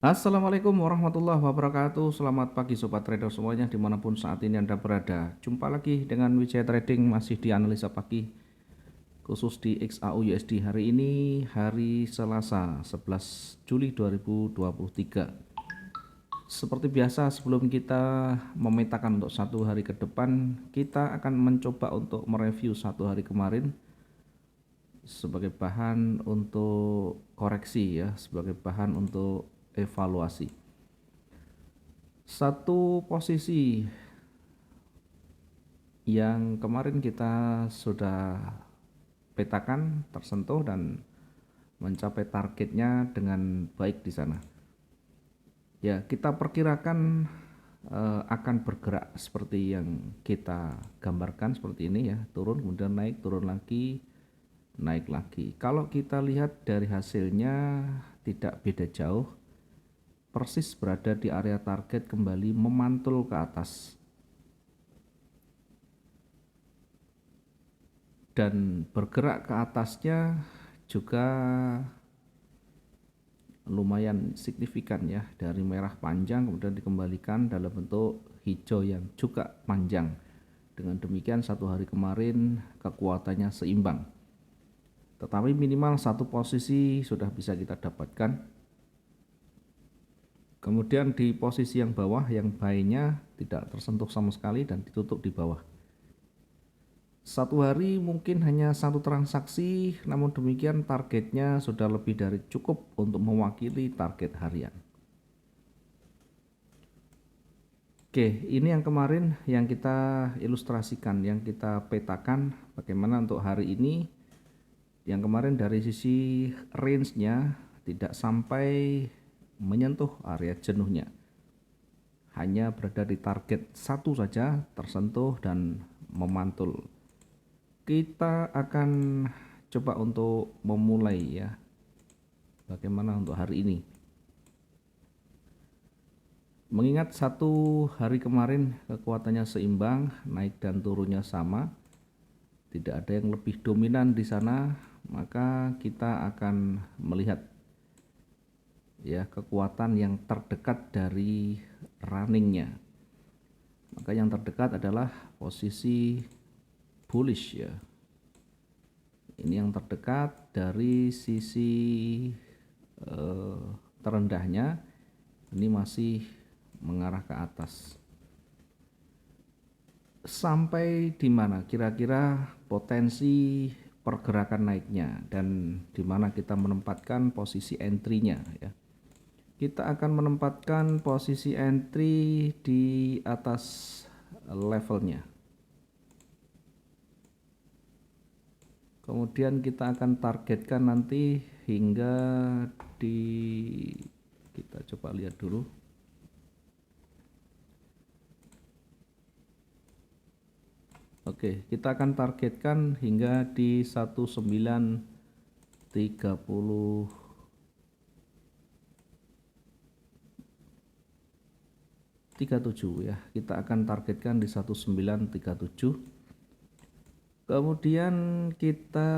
Assalamualaikum warahmatullahi wabarakatuh. Selamat pagi sobat trader semuanya dimanapun saat ini Anda berada. Jumpa lagi dengan Wijaya Trading masih di analisa pagi khusus di XAU USD. Hari ini hari Selasa 11 Juli 2023. Seperti biasa sebelum kita memetakan untuk satu hari ke depan, kita akan mencoba untuk mereview satu hari kemarin sebagai bahan untuk koreksi ya, sebagai bahan untuk evaluasi. Satu posisi yang kemarin kita sudah petakan tersentuh dan mencapai targetnya dengan baik di sana. Ya, kita perkirakan akan bergerak seperti yang kita gambarkan seperti ini ya, turun kemudian naik, turun lagi, naik lagi. Kalau kita lihat dari hasilnya tidak beda jauh, persis berada di area target kembali memantul ke atas. Dan bergerak ke atasnya juga lumayan signifikan ya, dari merah panjang kemudian dikembalikan dalam bentuk hijau yang juga panjang. Dengan demikian satu hari kemarin kekuatannya seimbang, tetapi minimal satu posisi sudah bisa kita dapatkan. Kemudian di posisi yang bawah yang buy-nya tidak tersentuh sama sekali dan ditutup di bawah. Satu hari mungkin hanya satu transaksi, namun demikian targetnya sudah lebih dari cukup untuk mewakili target harian. Oke, ini yang kemarin yang kita ilustrasikan, yang kita petakan bagaimana untuk hari ini. Yang kemarin dari sisi range-nya tidak sampai menyentuh area jenuhnya, hanya berada di target satu saja tersentuh dan memantul. Kita akan coba untuk memulai ya, bagaimana untuk hari ini. Mengingat satu hari kemarin kekuatannya seimbang, naik dan turunnya sama, tidak ada yang lebih dominan di sana, maka kita akan melihat ya kekuatan yang terdekat dari runningnya. Maka yang terdekat adalah posisi bullish ya. Ini yang terdekat dari sisi terendahnya, ini masih mengarah ke atas. Sampai di mana kira-kira potensi pergerakan naiknya dan di mana kita menempatkan posisi entry-nya ya. Kita akan menempatkan posisi entry di atas levelnya. Kemudian kita akan targetkan nanti hingga di, kita coba lihat dulu. Oke, kita akan targetkan hingga di 1930 37 ya. Kita akan targetkan di 1937. Kemudian kita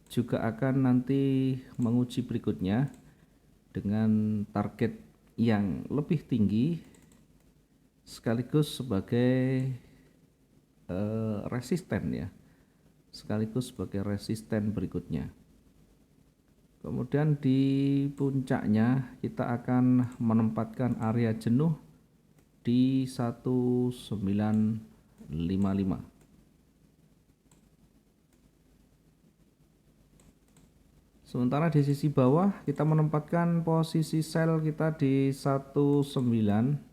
juga akan nanti menguji berikutnya dengan target yang lebih tinggi sekaligus sebagai resisten ya. Sekaligus sebagai resisten berikutnya. Kemudian di puncaknya kita akan menempatkan area jenuh di 1955. Sementara di sisi bawah kita menempatkan posisi sell kita di 19.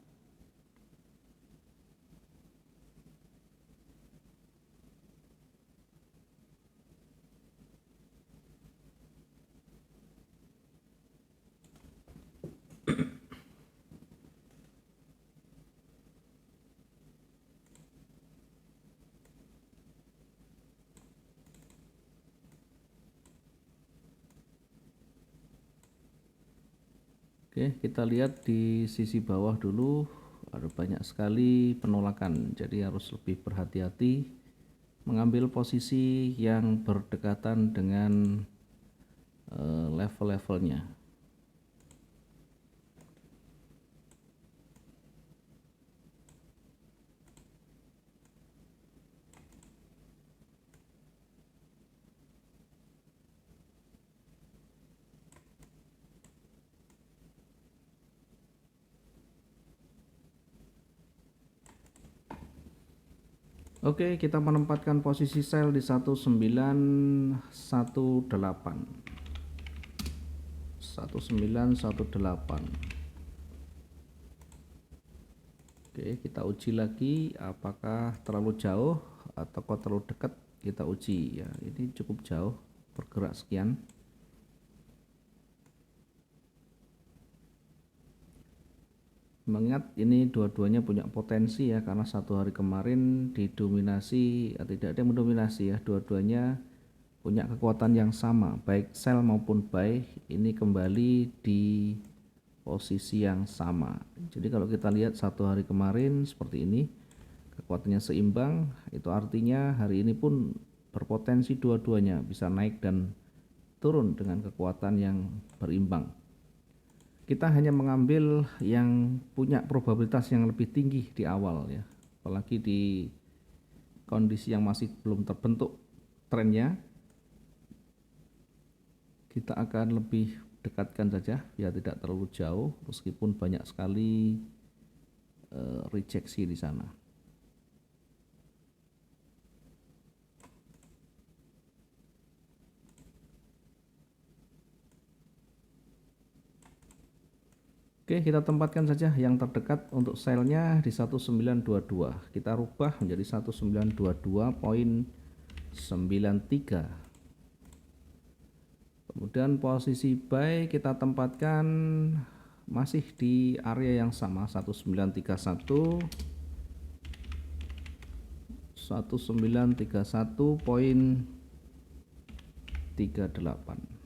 Oke, kita lihat di sisi bawah dulu ada banyak sekali penolakan, jadi harus lebih berhati-hati mengambil posisi yang berdekatan dengan level-levelnya. Oke, kita menempatkan posisi sell di 1918. 1918. Oke, kita uji lagi apakah terlalu jauh atau terlalu dekat. Kita uji ya, ini cukup jauh, bergerak sekian. Mengingat ini dua-duanya punya potensi ya, karena satu hari kemarin didominasi, tidak ada yang mendominasi ya, dua-duanya punya kekuatan yang sama, baik sell maupun buy ini kembali di posisi yang sama. Jadi kalau kita lihat satu hari kemarin seperti ini, kekuatannya seimbang, itu artinya hari ini pun berpotensi dua-duanya bisa naik dan turun dengan kekuatan yang berimbang. Kita hanya mengambil yang punya probabilitas yang lebih tinggi di awal ya, apalagi di kondisi yang masih belum terbentuk trennya. Kita akan lebih dekatkan saja biar tidak terlalu jauh, meskipun banyak sekali rejeksi di sana. Oke, kita tempatkan saja yang terdekat untuk sell-nya di 1922. Kita rubah menjadi 1922.93. Kemudian posisi buy kita tempatkan masih di area yang sama, 1931. 1931.38.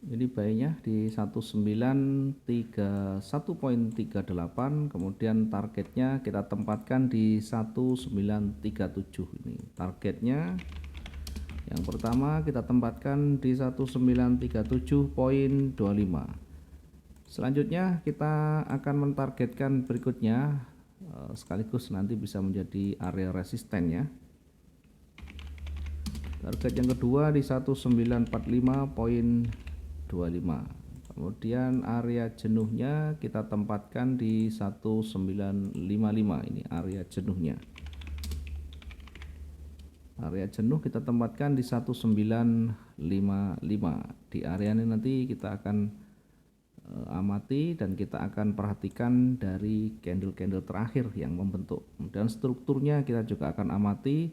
Jadi buy-nya di 1931.38, kemudian targetnya kita tempatkan di 1937. Ini targetnya yang pertama kita tempatkan di 1937.25. Selanjutnya kita akan mentargetkan berikutnya, sekaligus nanti bisa menjadi area resistennya. Target yang kedua di 1945.25. Kemudian area jenuhnya kita tempatkan di 1955. Ini area jenuhnya. Area jenuh kita tempatkan di 1955. Di area ini nanti kita akan amati dan kita akan perhatikan dari candle-candle terakhir yang membentuk. Dan strukturnya kita juga akan amati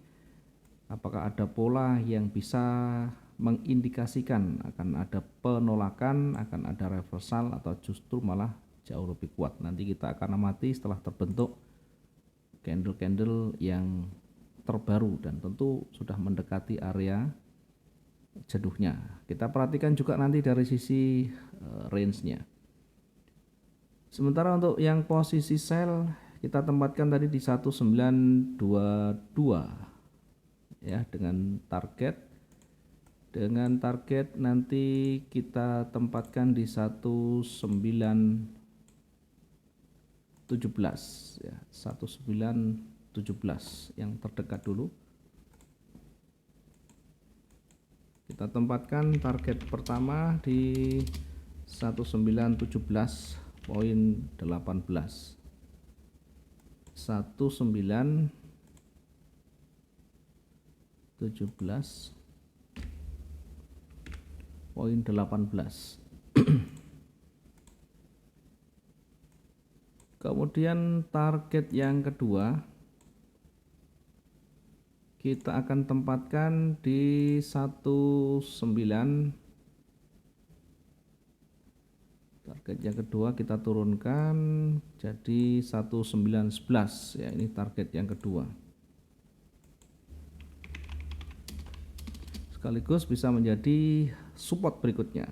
apakah ada pola yang bisa mengindikasikan akan ada penolakan, akan ada reversal, atau justru malah jauh lebih kuat. Nanti kita akan amati setelah terbentuk candle-candle yang terbaru dan tentu sudah mendekati area jenuhnya. Kita perhatikan juga nanti dari sisi range-nya. Sementara untuk yang posisi sell kita tempatkan tadi di 1922 ya, dengan target nanti kita tempatkan di 1917 ya, 1917 yang terdekat dulu. Kita tempatkan target pertama di 1917.18. 1917.18. Kemudian target yang kedua kita akan tempatkan di 19. Target yang kedua kita turunkan jadi 1911 ya, ini target yang kedua. Sekaligus bisa menjadi support berikutnya.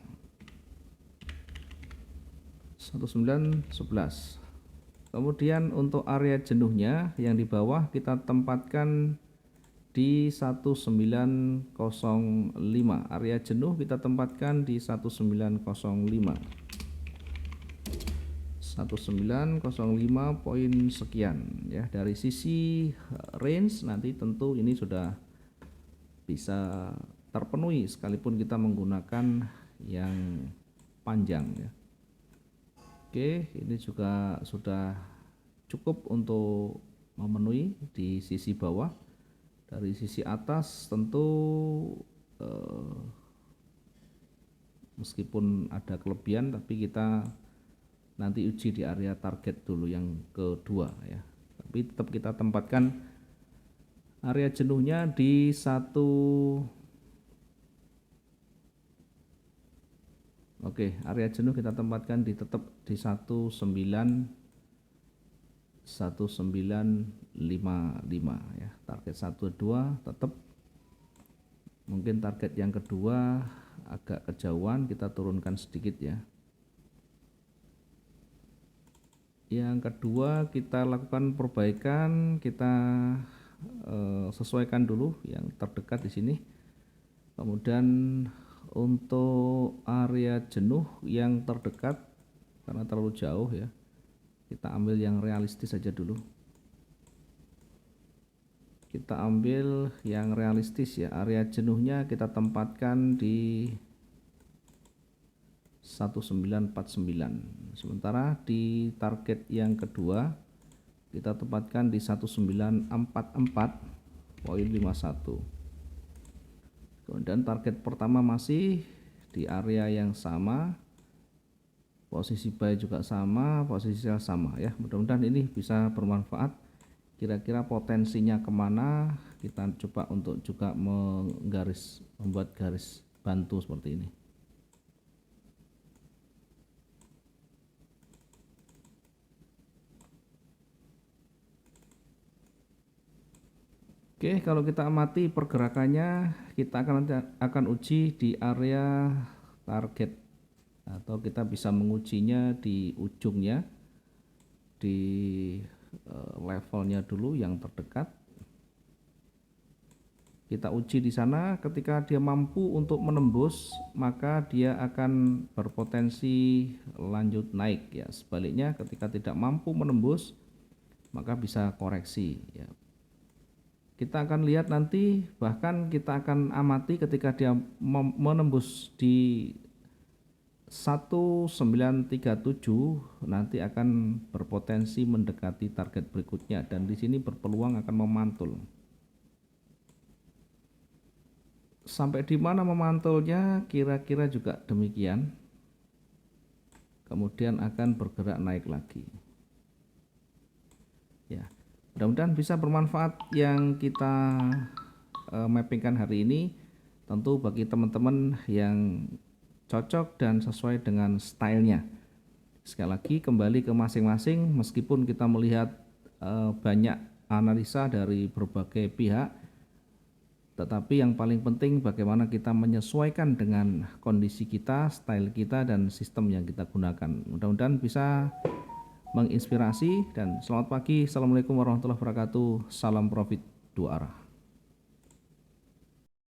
1911. Kemudian untuk area jenuhnya yang di bawah kita tempatkan di 1905. Area jenuh kita tempatkan di 1905. 1905 poin sekian ya. Dari sisi range nanti tentu ini sudah bisa terpenuhi sekalipun kita menggunakan yang panjang ya. Oke, ini juga sudah cukup untuk memenuhi di sisi bawah. Dari sisi atas tentu meskipun ada kelebihan, tapi kita nanti uji di area target dulu yang kedua ya. Tapi tetap kita tempatkan area jenuhnya di area jenuh kita tempatkan tetap di 1955 ya. Target 12 tetap. Mungkin target yang kedua agak kejauhan, kita turunkan sedikit ya. Yang kedua kita lakukan perbaikan, kita sesuaikan dulu yang terdekat di sini. Kemudian untuk area jenuh yang terdekat karena terlalu jauh ya, kita ambil yang realistis saja dulu. Kita ambil yang realistis ya. Area jenuhnya kita tempatkan di 1949. Sementara di target yang kedua kita tempatkan di 1944.51. Kemudian target pertama masih di area yang sama, posisi buy juga sama, posisi sell sama ya. Mudah-mudahan ini bisa bermanfaat. Kira-kira potensinya kemana, kita coba untuk juga membuat garis bantu seperti ini. Oke, kalau kita amati pergerakannya, kita akan uji di area target, atau kita bisa mengujinya di ujungnya, di levelnya dulu yang terdekat. Kita uji di sana. Ketika dia mampu untuk menembus, maka dia akan berpotensi lanjut naik ya. Sebaliknya ketika tidak mampu menembus, maka bisa koreksi ya. Kita akan lihat nanti, bahkan kita akan amati ketika dia menembus di 1937, nanti akan berpotensi mendekati target berikutnya, dan di sini berpeluang akan memantul. Sampai di mana memantulnya kira-kira juga demikian. Kemudian akan bergerak naik lagi. Ya, mudah-mudahan bisa bermanfaat yang kita mappingkan hari ini. Tentu bagi teman-teman yang cocok dan sesuai dengan stylenya. Sekali lagi kembali ke masing-masing, meskipun kita melihat banyak analisa dari berbagai pihak, tetapi yang paling penting bagaimana kita menyesuaikan dengan kondisi kita, style kita, dan sistem yang kita gunakan. Mudah-mudahan bisa menginspirasi, dan selamat pagi. Assalamualaikum warahmatullahi wabarakatuh. Salam profit dua arah.